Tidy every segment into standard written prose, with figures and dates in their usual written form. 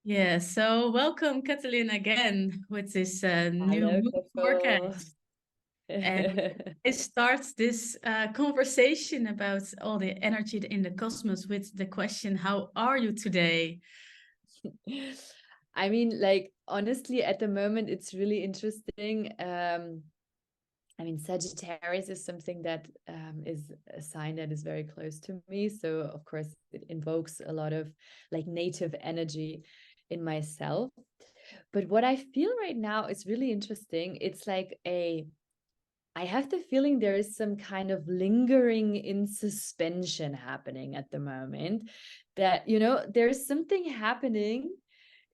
Yeah, so welcome, Katalin, again with this new Hello, moon Coco. forecast. And it starts this conversation about all the energy in the cosmos with the question, how are you today? I mean, like, honestly, at the moment, it's really interesting. I mean, Sagittarius is something that is a sign that is very close to me. So, of course, it invokes a lot of like native energy in myself. But what I feel right now is really interesting. It's like I have the feeling there is some kind of lingering in suspension happening at the moment, that, there's something happening,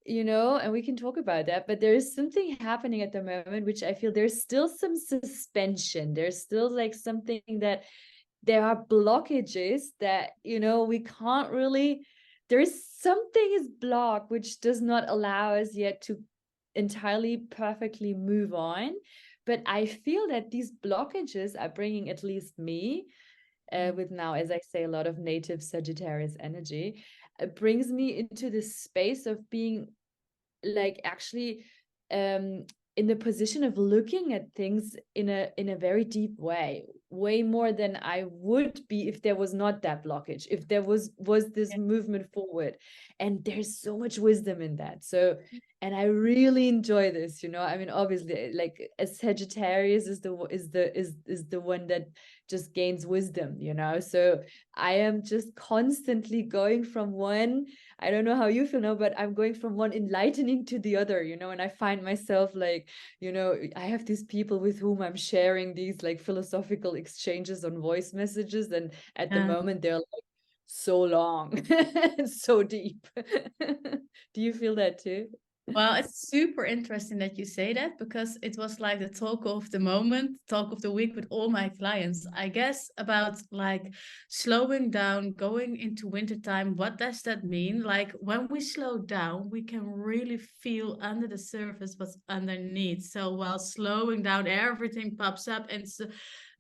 and we can talk about that, but there is something happening at the moment, which I feel there's still some suspension. There's still like something that there are blockages that, we can't really, there is something is blocked, which does not allow us yet to entirely perfectly move on. But I feel that these blockages are bringing at least me, with now, as I say, a lot of native Sagittarius energy, brings me into this space of being like actually in the position of looking at things in a very deep way more than I would be if there was not that blockage, if there was this movement forward. And there's so much wisdom in that. So, and I really enjoy this, I mean, obviously, like, a Sagittarius is the one that just gains wisdom, so I am just constantly going from one, I don't know how you feel now, but I'm going from one enlightening to the other, and I find myself like, I have these people with whom I'm sharing these like philosophical exchanges on voice messages. And at the moment, they're like so long, so deep. Do you feel that too? Well, it's super interesting that you say that because it was like the talk of the moment, talk of the week with all my clients. I guess about like slowing down, going into wintertime. What does that mean? Like when we slow down, we can really feel under the surface what's underneath. So while slowing down, everything pops up, and it's a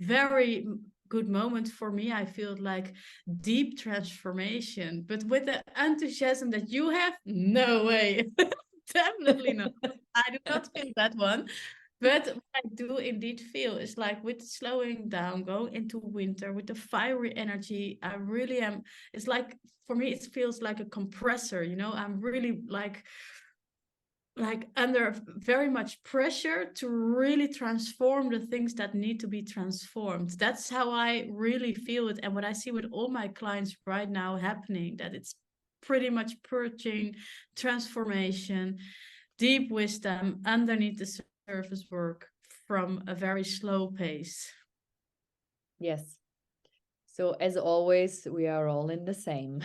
very good moment for me. I feel like deep transformation, but with the enthusiasm that you have, no way. Definitely not. I do not feel that one. But what I do indeed feel is like with slowing down, going into winter with the fiery energy, I really am. It's like for me, it feels like a compressor, I'm really like under very much pressure to really transform the things that need to be transformed. That's how I really feel it. And what I see with all my clients right now happening, that it's pretty much purging, transformation, deep wisdom underneath the surface work from a very slow pace. Yes. So as always, we are all in the same,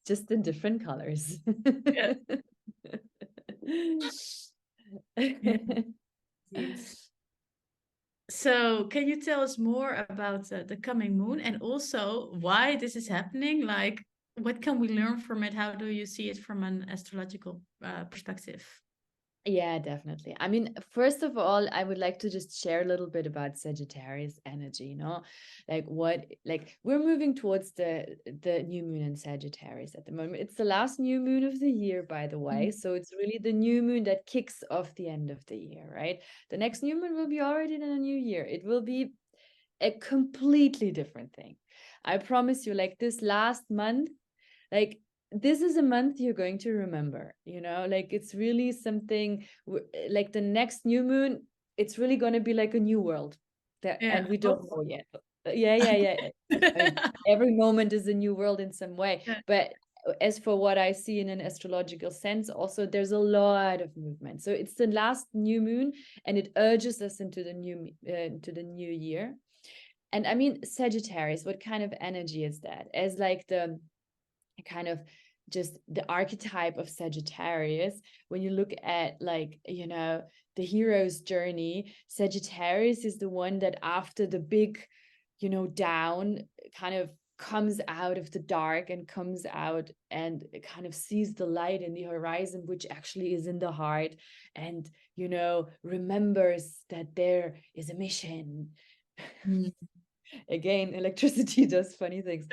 just in different colors. Yeah. Yeah. So, can you tell us more about the coming moon and also why this is happening? Like, what can we learn from it? How do you see it from an astrological perspective? Yeah, definitely. I mean, first of all, I would like to just share a little bit about Sagittarius energy, like we're moving towards the new moon in Sagittarius at the moment. It's the last new moon of the year, by the way. So it's really the new moon that kicks off the end of the year, right? The next new moon will be already in a new year. It will be a completely different thing. I promise you, like this last month, like this is a month you're going to remember, like it's really something like the next new moon, it's really going to be like a new world that, Yeah. and we don't know yet. Yeah. I mean, every moment is a new world in some way, Yeah. but as for what I see in an astrological sense, also there's a lot of movement. So it's the last new moon, and it urges us into the new year. And I mean, Sagittarius, what kind of energy is that? As like the kind of just the archetype of Sagittarius, when you look at like, the hero's journey, Sagittarius is the one that after the big, down, kind of comes out of the dark and comes out and kind of sees the light in the horizon, which actually is in the heart, and remembers that there is a mission. Mm. Again, electricity does funny things.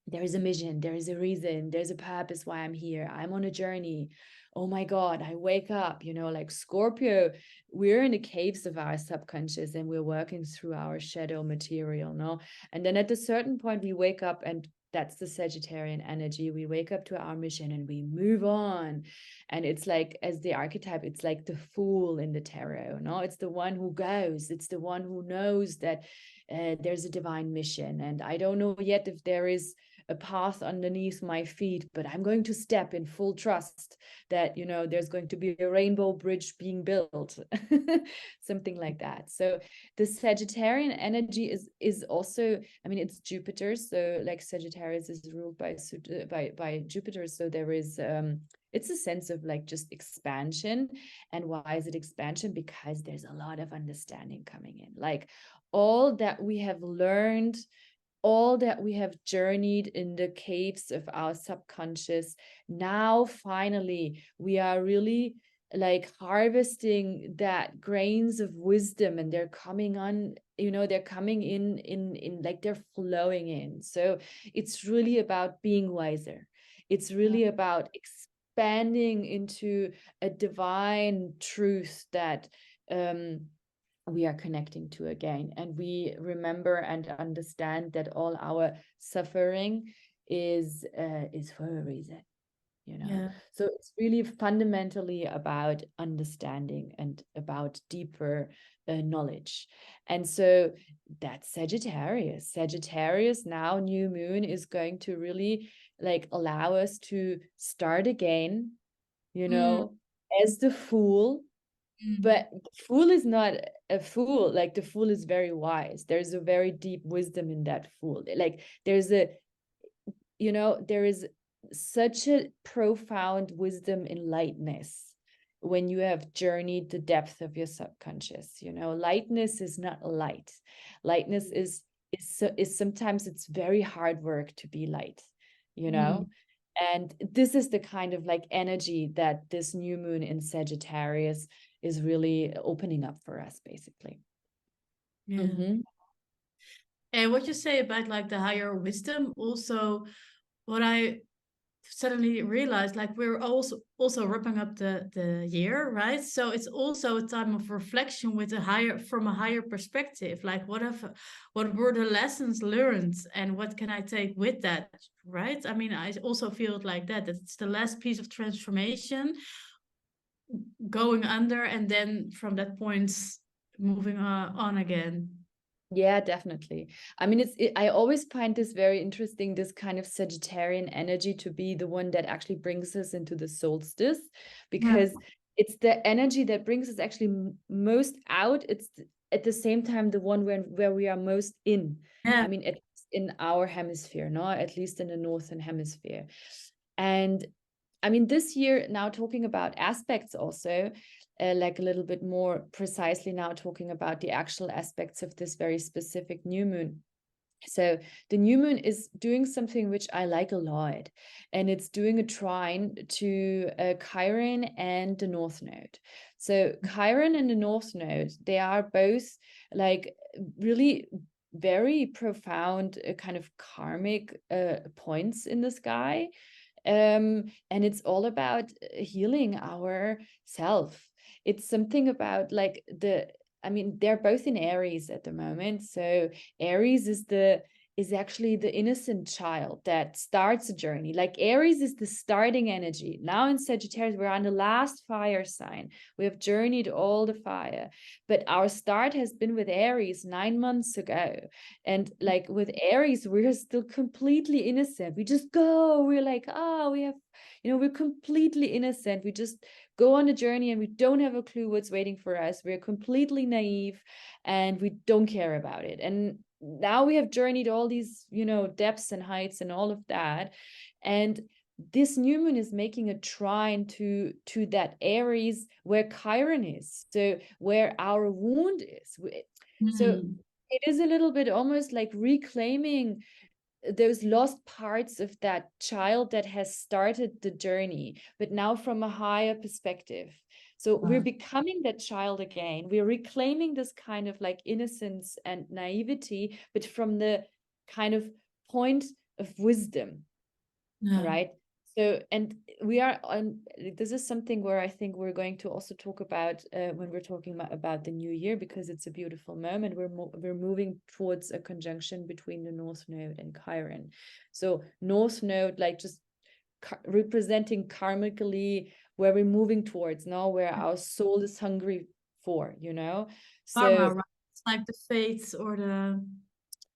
there is a mission, there is a reason, there's a purpose why I'm here. I'm on a journey. Oh my God, I wake up, you know, like Scorpio, we're in the caves of our subconscious and we're working through our shadow material, no? And then at a certain point, we wake up, and that's the Sagittarian energy. We wake up to our mission and we move on. And it's like, as the archetype, it's like the fool in the tarot, no? It's the one who goes, it's the one who knows that there's a divine mission. And I don't know yet if there is a path underneath my feet, but I'm going to step in full trust that, you know, there's going to be a rainbow bridge being built, something like that. So the Sagittarian energy is also, I mean, it's Jupiter, so like Sagittarius is ruled by Jupiter, so there is it's a sense of like just expansion. And why is it expansion? Because there's a lot of understanding coming in, like all that we have learned, all that we have journeyed in the caves of our subconscious. Now finally we are really like harvesting that grains of wisdom, and they're coming on, you know, they're coming in like they're flowing in. So it's really about being wiser. It's really about expanding into a divine truth that we are connecting to again, and we remember and understand that all our suffering is for a reason, you know. Yeah. So it's really fundamentally about understanding and about deeper knowledge. And so that's Sagittarius now, new moon is going to really like allow us to start again, you know, as the fool. But the fool is not a fool. Like the fool is very wise. There's a very deep wisdom in that fool. Like there's a, you know, there is such a profound wisdom in lightness when you have journeyed the depth of your subconscious. You know, lightness is not light. Lightness is sometimes it's very hard work to be light, you know. And this is the kind of like energy that this new moon in Sagittarius is really opening up for us, basically. Yeah. Mm-hmm. And what you say about like the higher wisdom, also what I suddenly realized, like we're also wrapping up the year, right? So it's also a time of reflection with a higher, from a higher perspective. Like what were the lessons learned and what can I take with that, right? I mean, I also feel it like that it's the last piece of transformation going under, and then from that point moving on again. Yeah, definitely. I mean, I always find this very interesting, this kind of Sagittarian energy to be the one that actually brings us into the solstice, Yeah. because it's the energy that brings us actually most out. It's at the same time the one where we are most in. Yeah. I mean, in our hemisphere, no, at least in the northern hemisphere. And I mean, this year, now talking about aspects also, like a little bit more precisely now talking about the actual aspects of this very specific new moon. So the new moon is doing something which I like a lot, and it's doing a trine to Chiron and the North Node. So Chiron and the North Node, they are both like really very profound kind of karmic points in the sky. And it's all about healing our self. It's something about like I mean, they're both in Aries at the moment. So Aries is actually the innocent child that starts a journey. Like Aries is the starting energy. Now in Sagittarius, we're on the last fire sign. We have journeyed all the fire, but our start has been with Aries 9 months ago. And like with Aries, we're still completely innocent. We just go, we're like, oh, we have, you know, we're completely innocent. We just go on a journey and we don't have a clue what's waiting for us. We're completely naive and we don't care about it. And now we have journeyed all these, you know, depths and heights and all of that. And this new moon is making a trine to that Aries where Chiron is, so where our wound is. So it is a little bit almost like reclaiming those lost parts of that child that has started the journey, but now from a higher perspective. So we're becoming that child again. We're reclaiming this kind of like innocence and naivety, but from the kind of point of wisdom, right? So, and we are on, this is something where I think we're going to also talk about when we're talking about the new year, because it's a beautiful moment. We're moving towards a conjunction between the North Node and Chiron. So North Node, like just representing karmically where we're moving towards now, where our soul is hungry for, you know. Karma, So right? It's like the fates or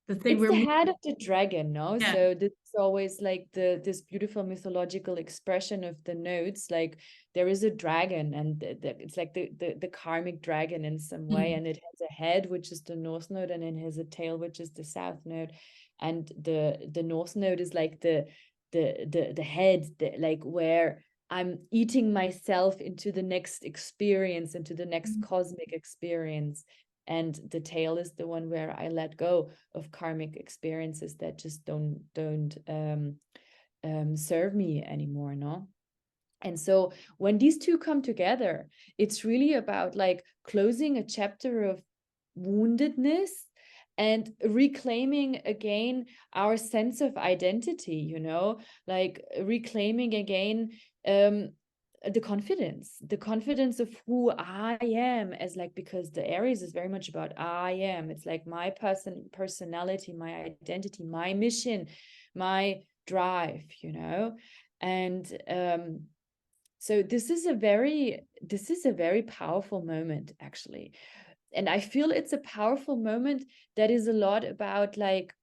the thing it's we're the moving. head of the dragon, no? Yeah. So this is always like this beautiful mythological expression of the nodes. Like there is a dragon, and it's like the karmic dragon in some way, and it has a head, which is the North Node, and it has a tail, which is the South Node. And the North Node is like the head, like where I'm eating myself into the next experience, into the next cosmic experience. And the tail is the one where I let go of karmic experiences that just don't serve me anymore, no? And so when these two come together, it's really about like closing a chapter of woundedness and reclaiming again our sense of identity, you know, like reclaiming again the confidence of who I am, as like, because the Aries is very much about I am. It's like my personality, my identity, my mission, my drive, you know. And so this is a very powerful moment, actually. And I feel it's a powerful moment that is a lot about like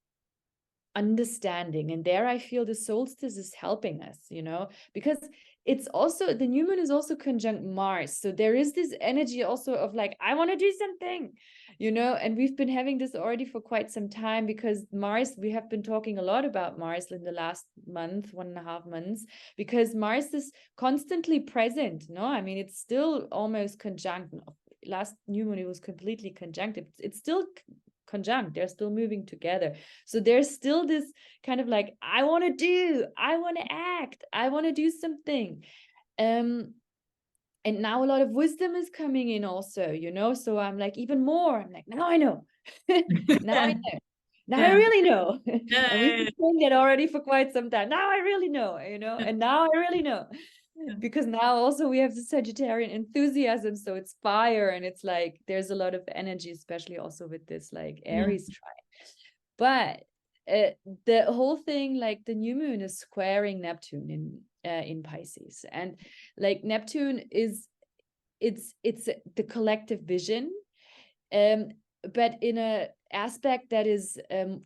understanding. And there I feel the solstice is helping us, you know, because it's also, the new moon is also conjunct Mars. So there is this energy also of like, I want to do something, you know. And we've been having this already for quite some time, because Mars, we have been talking a lot about Mars in the last month, 1.5 months, because Mars is constantly present. No, I mean, it's still almost conjunct. Last new moon, it was completely conjunct. It's still conjunct, they're still moving together. So there's still this kind of like, I want to act, I want to do something. And now a lot of wisdom is coming in also, you know. So I'm like, even more, I'm like, now I know. Now I know. Now I really know. And we've been saying that already for quite some time. Now I really know, you know, and now I really know. Because now also we have the Sagittarian enthusiasm, so it's fire, and it's like there's a lot of energy, especially also with this like Aries trine. But the whole thing, like the new moon is squaring Neptune in Pisces, and like Neptune is, it's the collective vision, but in a aspect that is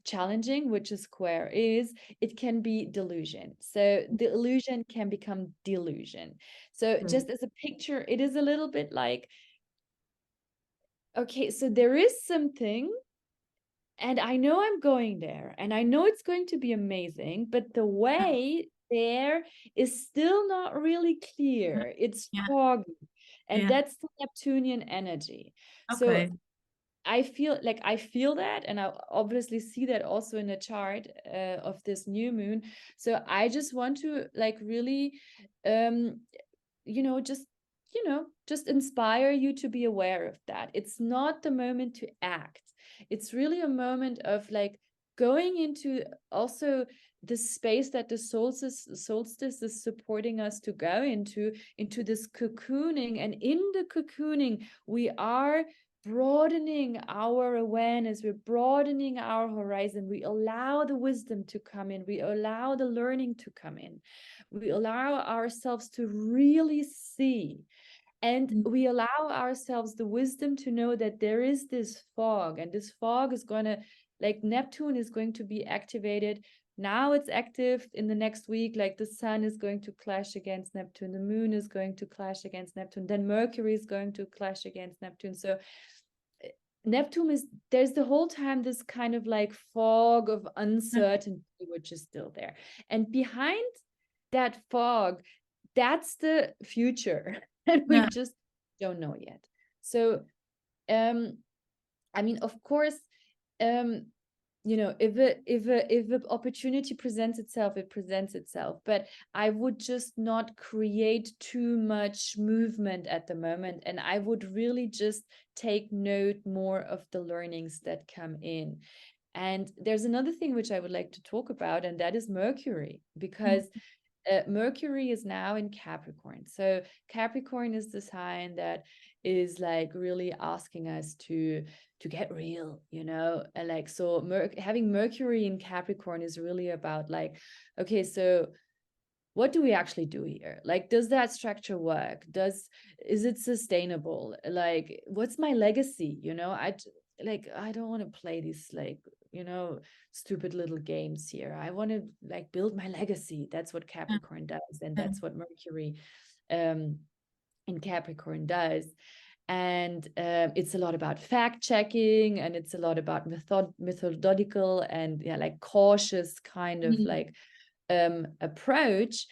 challenging, which is square, is it can be delusion. So the illusion can become delusion. So just as a picture, it is a little bit like, okay, so there is something, and I know I'm going there, and I know it's going to be amazing, but the way there is still not really clear. It's foggy, and that's the Neptunian energy. So I feel that, and I obviously see that also in the chart of this new moon. So I just want to like really, just inspire you to be aware of that. It's not the moment to act. It's really a moment of like going into also the space that the solstice is supporting us to go into this cocooning. And in the cocooning, we are broadening our awareness, we're broadening our horizon, we allow the wisdom to come in, we allow the learning to come in, we allow ourselves to really see, and we allow ourselves the wisdom to know that there is this fog, and this fog is going to, like, Neptune is going to be activated. Now it's active in the next week, like the sun is going to clash against Neptune, the moon is going to clash against Neptune, then Mercury is going to clash against Neptune. So Neptune is, there's the whole time this kind of like fog of uncertainty, which is still there. And behind that fog, that's the future. And we just don't know yet. So, I mean, of course, if a opportunity presents itself, it presents itself. But I would just not create too much movement at the moment, and I would really just take note more of the learnings that come in. And there's another thing which I would like to talk about, and that is Mercury, because Mercury is now in Capricorn. So Capricorn is the sign that is like really asking us to get real, you know, and like, so having Mercury in Capricorn is really about like, okay, so what do we actually do here? Like, does that structure work? Is it sustainable? Like, what's my legacy? You know, I don't want to play these like, you know, stupid little games here. I want to like build my legacy. That's what Capricorn does, and that's what Mercury in Capricorn does. And it's a lot about fact checking, and it's a lot about methodical and like cautious kind of like approach.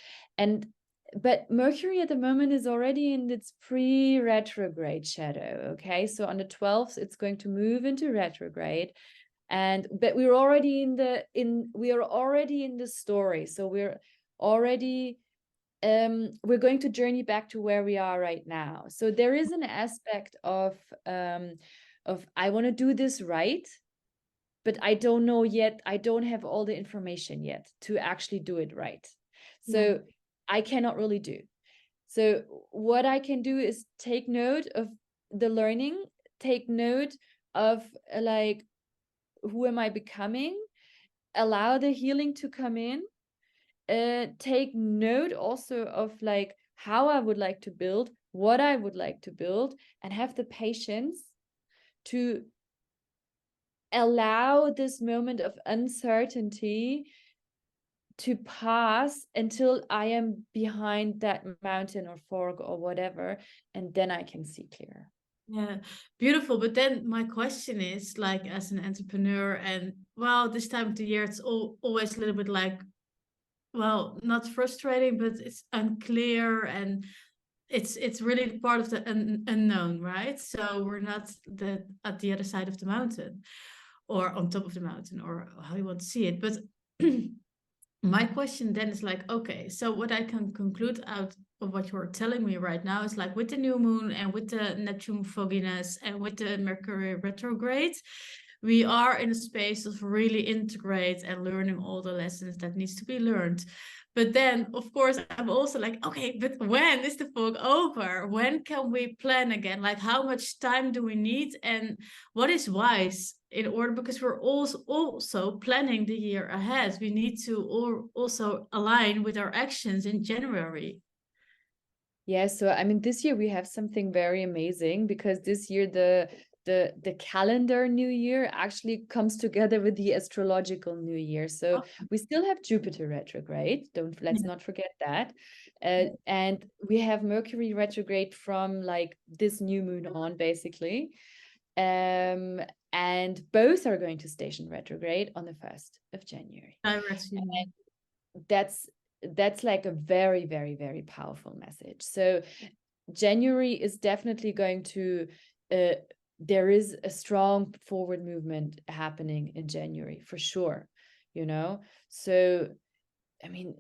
But Mercury at the moment is already in its pre-retrograde shadow. Okay, so on the 12th it's going to move into retrograde, but we're already in the story. So we're already we're going to journey back to where we are right now. So there is an aspect of I want to do this right, but I don't know yet. I don't have all the information yet to actually do it right. So I cannot really do. So what I can do is take note of the learning, take note of like, who am I becoming? Allow the healing to come in. Take note also of like how I would like to build, what I would like to build, and have the patience to allow this moment of uncertainty to pass until I am behind that mountain or fog or whatever, and then I can see clearer. Yeah, beautiful. But then my question is, like, as an entrepreneur, and well, this time of the year, it's always a little bit like, well, not frustrating, but it's unclear, and it's really part of the unknown, right? So we're not at the other side of the mountain, or on top of the mountain, or how you want to see it. But my question then is like, okay, so what I can conclude out of what you're telling me right now is like, with the new moon and with the Neptune fogginess and with the Mercury retrograde, we are in a space of really integrate and learning all the lessons that needs to be learned. But then, of course, I'm also like, okay, but when is the fog over? When can we plan again? Like, how much time do we need? And what is wise in order? Because we're also planning the year ahead. We need to also align with our actions in January. Yeah, so I mean, this year we have something very amazing, because this year the calendar new year actually comes together with the astrological new year. So we still have Jupiter retrograde. Let's not forget that. And we have Mercury retrograde from like this new moon on, basically. And both are going to station retrograde on the 1st of January. And that's like a very, very, very powerful message. So January is definitely going to there is a strong forward movement happening in January for sure, you know. So I mean,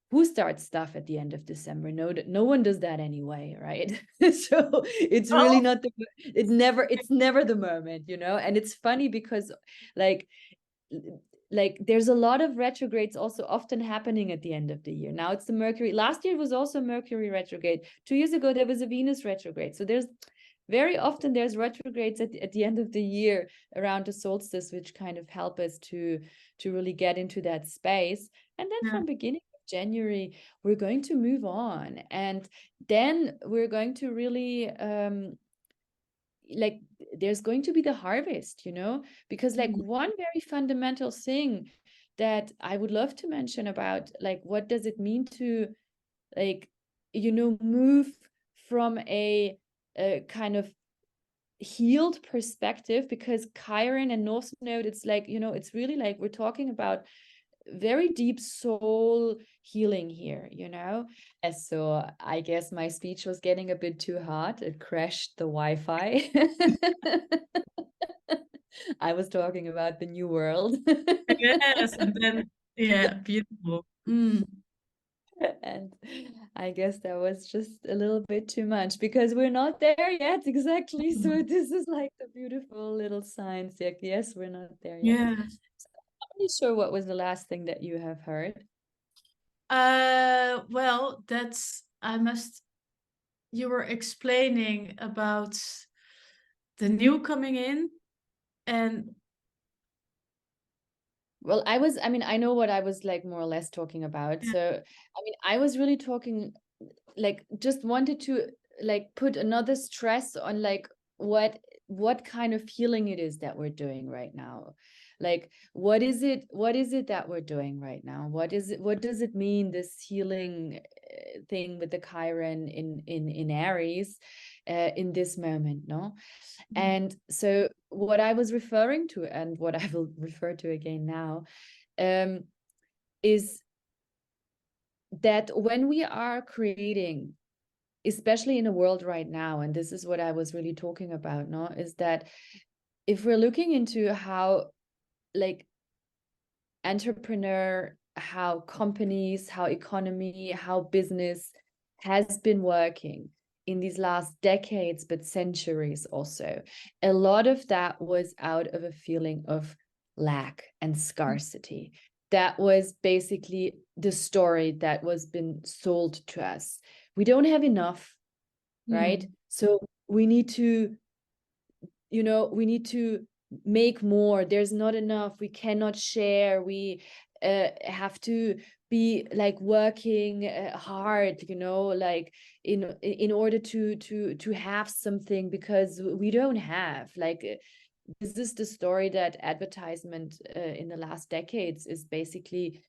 who starts stuff at the end of December? No one does that anyway, right? So it's really not it's never the moment, you know. And it's funny because like there's a lot of retrogrades also often happening at the end of the year. Now it's the Mercury. Last year was also Mercury retrograde. 2 years ago there was a Venus retrograde. So there's very often there's retrogrades at the end of the year around the solstice, which kind of help us to really get into that space. And then from beginning of January, we're going to move on, and then we're going to really like there's going to be the harvest, you know, because like one very fundamental thing that I would love to mention about like what does it mean to like, you know, move from a kind of healed perspective, because Chiron and North Node, it's like, you know, it's really like we're talking about very deep soul healing here, you know. And so I guess my speech was getting a bit too hot. It crashed the Wi-Fi. I was talking about the new world. Yes, and then beautiful. And I guess that was just a little bit too much because we're not there yet. Exactly. So this is like the beautiful little signs. Like, yes, we're not there yet. Yeah. So I'm not really sure what was the last thing that you have heard. Well, you were explaining about the new coming in, and Well, I mean, I know what I was like more or less talking about. yeah. So, I mean, I was really talking, like, just wanted to like put another stress on like what kind of healing it is that we're doing right now. Like, what is it that we're doing right now? What does it mean, this healing thing with the Chiron in Aries in this moment, no? And so what I was referring to, and what I will refer to again now, is that when we are creating, especially in a world right now, and this is what I was really talking about, no, is that if we're looking into how like entrepreneur, how companies, how economy, how business has been working in these last decades, but centuries also, a lot of that was out of a feeling of lack and scarcity. That was basically the story that was been sold to us. We don't have enough, right? So we need to, we need to make more. There's not enough. We cannot share. We have to be like working hard, like in order to have something, because we don't have like this is the story that advertisement in the last decades is basically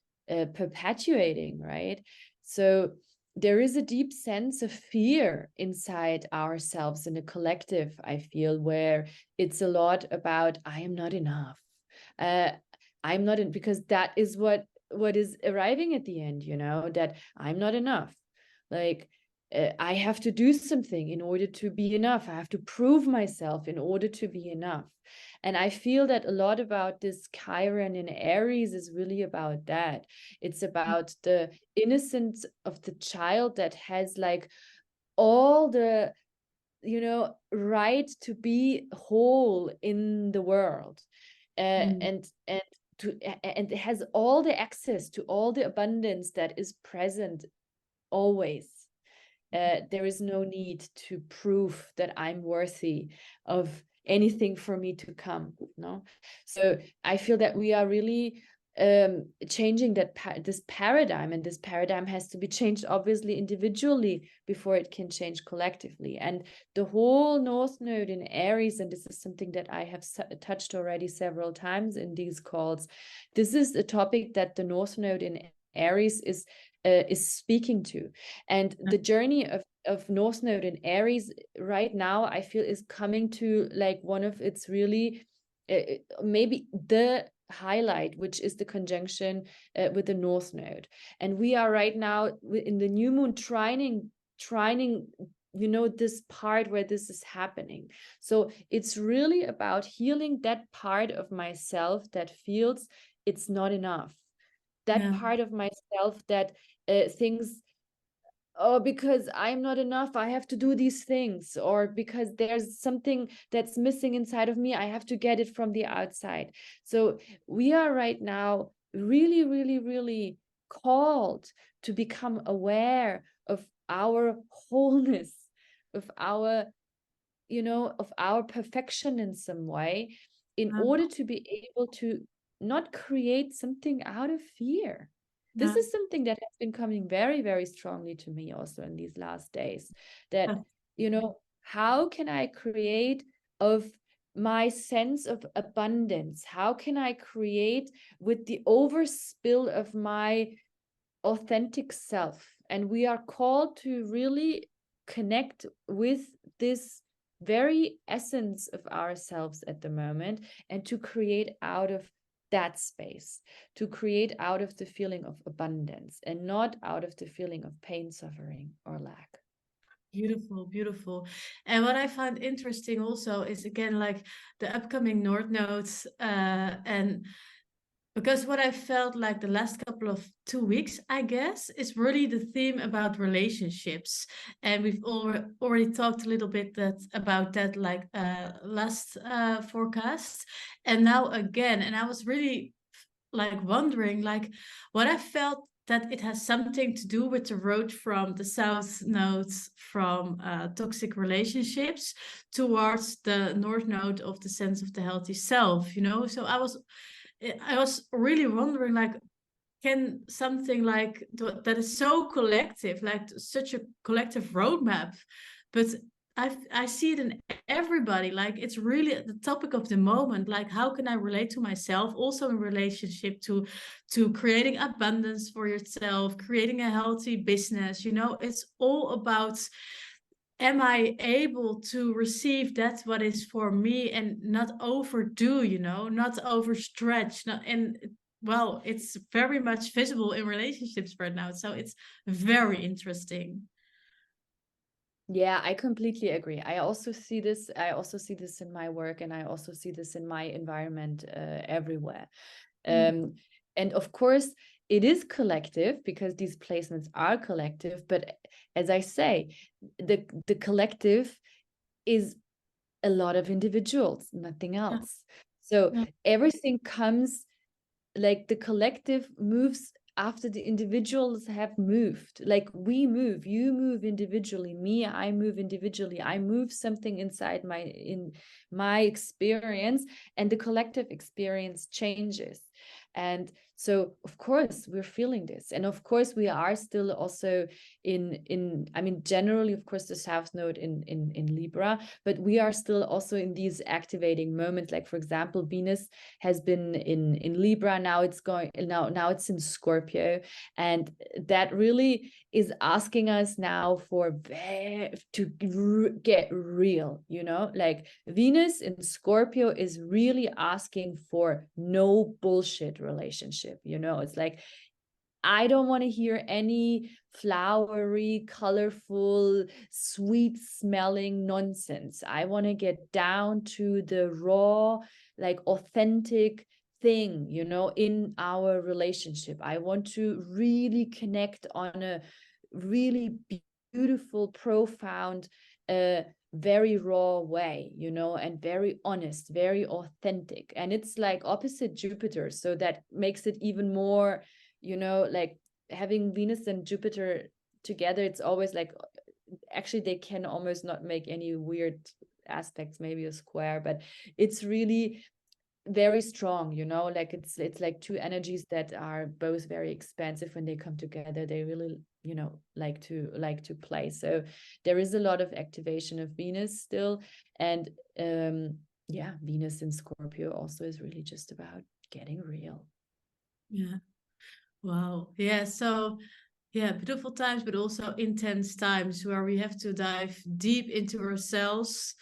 perpetuating, right? So there is a deep sense of fear inside ourselves in a collective, I feel, where it's a lot about I am not enough. uh, I'm not in, because that is what is arriving at the end, that I'm not enough. Like I have to do something in order to be enough. I have to prove myself in order to be enough. And I feel that a lot about this Chiron in Aries is really about that. It's about the innocence of the child that has like all the, right to be whole in the world, and and it has all the access to all the abundance that is present always. There is no need to prove that I'm worthy of anything for me to come, no? So I feel that we are really changing this paradigm, and this paradigm has to be changed obviously individually before it can change collectively. And the whole North Node in Aries, and this is something that I have touched already several times in these calls, this is a topic that the North Node in Aries is speaking to. And the journey of North Node in Aries right now, I feel, is coming to like one of its really maybe the highlight, which is the conjunction with the North Node. And we are right now in the new moon trining this part where this is happening. So it's really about healing that part of myself that feels it's not enough, that part of myself that thinks, oh, because I'm not enough, I have to do these things, or because there's something that's missing inside of me, I have to get it from the outside. So we are right now really, really, really called to become aware of our wholeness, of our, of our perfection in some way, in order to be able to not create something out of fear. This is something that has been coming very, very strongly to me also in these last days, that, how can I create of my sense of abundance? How can I create with the overspill of my authentic self? And we are called to really connect with this very essence of ourselves at the moment, and to create out of that space, to create out of the feeling of abundance and not out of the feeling of pain, suffering, or lack. Beautiful, beautiful. And what I find interesting also is again like the upcoming North nodes, and Because what I felt like the last couple of 2 weeks, I guess, is really the theme about relationships. And we've already talked a little bit about that like last forecast. And now again, and I was really like wondering like what I felt that it has something to do with the road from the south node from toxic relationships towards the north node of the sense of the healthy self, you know. So I was really wondering like can something like that is so collective, like such a collective roadmap, but I see it in everybody. Like it's really the topic of the moment. Like how can I relate to myself, also in relationship to creating abundance for yourself, creating a healthy business. You know, it's all about am I able to receive that what is for me and not overdo, you know, not overstretch, not and well, it's very much visible in relationships right now. So it's very interesting. Yeah, I completely agree. I also see this. I also see this in my work, and I also see this in my environment everywhere. Mm. And of course, it is collective because these placements are collective. But as I say, the collective is a lot of individuals, nothing Yeah, else. So yeah, everything comes, like the collective moves after the individuals have moved. Like we move, you move individually, me, I move individually, I move something inside in my experience, and the collective experience changes. And so of course we're feeling this, and of course we are still also in I mean, generally, of course, the south node in Libra, but we are still also in these activating moments. Like for example, Venus has been in Libra, now it's in Scorpio, and that really is asking us now to get real, you know. Like Venus in Scorpio is really asking for no bullshit relationship, you know. It's like, I don't want to hear any flowery, colorful, sweet smelling nonsense. I want to get down to the raw, like authentic thing, you know, in our relationship. I want to really connect on a really beautiful, profound, very raw way, you know, and very honest, very authentic. And it's like opposite Jupiter. So that makes it even more, you know, like having Venus and Jupiter together, it's always like, actually they can almost not make any weird aspects, maybe a square, but it's really very strong, you know. Like it's like two energies that are both very expansive. When they come together, they really, you know, like to play. So there is a lot of activation of Venus still. And yeah, Venus in Scorpio also is really just about getting real. yeah. Wow. Yeah. So yeah, beautiful times, but also intense times where we have to dive deep into ourselves,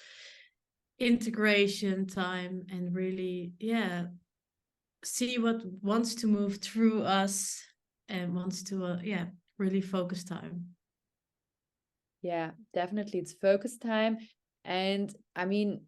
integration time, and really, yeah, see what wants to move through us and wants to, yeah, really focus time. Yeah, definitely. It's focus time. And I mean,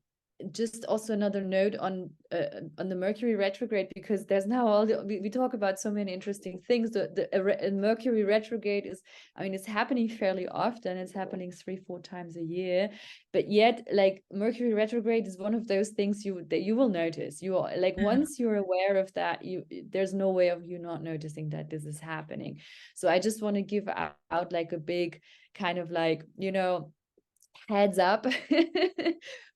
just also another note on the Mercury retrograde, because there's now we talk about so many interesting things. The Mercury retrograde is, I mean, it's happening fairly often. It's happening 3-4 times a year, but yet like Mercury retrograde is one of those things that you will notice. You are like, Yeah. once you're aware of that, there's no way of you not noticing that this is happening. So I just want to give out like a big kind of like, you know, heads up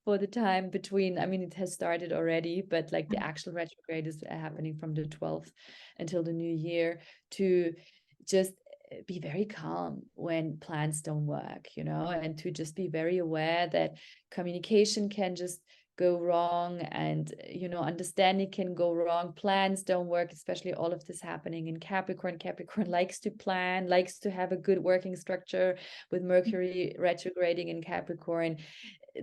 for the time between, I mean, it has started already, but like the actual retrograde is happening from the 12th until the new year, to just be very calm when plans don't work, you know, and to just be very aware that communication can just go wrong, and you know, understanding can go wrong, plans don't work, especially all of this happening in Capricorn. Capricorn likes to plan, likes to have a good working structure. With Mercury retrograding in Capricorn,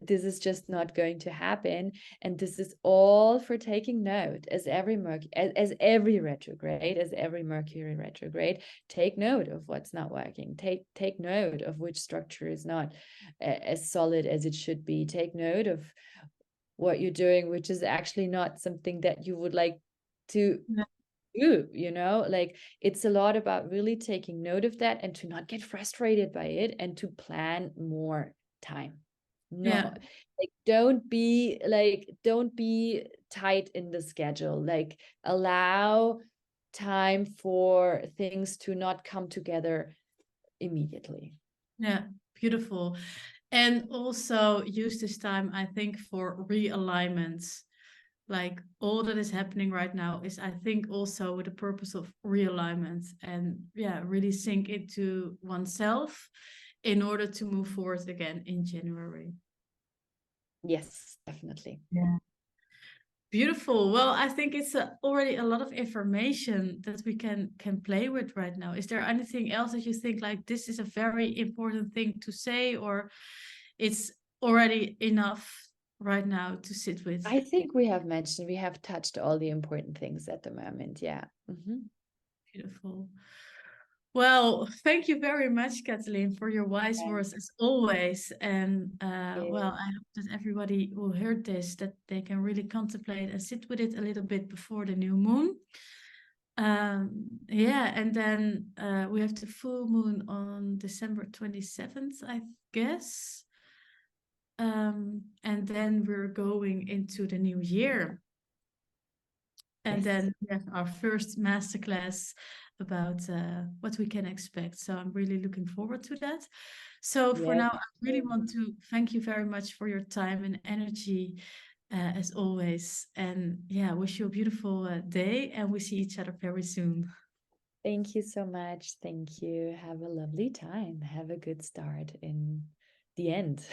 this is just not going to happen. And this is all for taking note. As every every retrograde, as every Mercury retrograde, take note of what's not working. Take note of which structure is not as solid as it should be. Take note of what you're doing, which is actually not something that you would like to do, you know, like it's a lot about really taking note of that and to not get frustrated by it and to plan more time. No, Yeah. like don't be tight in the schedule. Like allow time for things to not come together immediately. Yeah. Beautiful. And also use this time, I think, for realignments. Like all that is happening right now is, I think, also with the purpose of realignment, and yeah, really sink into oneself in order to move forward again in January. Yes, definitely. Yeah. Beautiful. Well, I think it's already a lot of information that we can play with right now. Is there anything else that you think like this is a very important thing to say, or it's already enough right now to sit with? I think we have touched all the important things at the moment. Yeah. Beautiful. Well, thank you very much, Katalin, for your wise Thank words as always. And well, you. I hope that everybody who heard this, that they can really contemplate and sit with it a little bit before the new moon. Yeah, and then we have the full moon on December 27th, I guess. And then we're going into the new year. And Yes. then we have our first masterclass about what we can expect. So I'm really looking forward to that. So for Yes. now, I really want to thank you very much for your time and energy, as always. And yeah, wish you a beautiful day, and we see each other very soon. Thank you so much. Thank you. Have a lovely time. Have a good start in the end.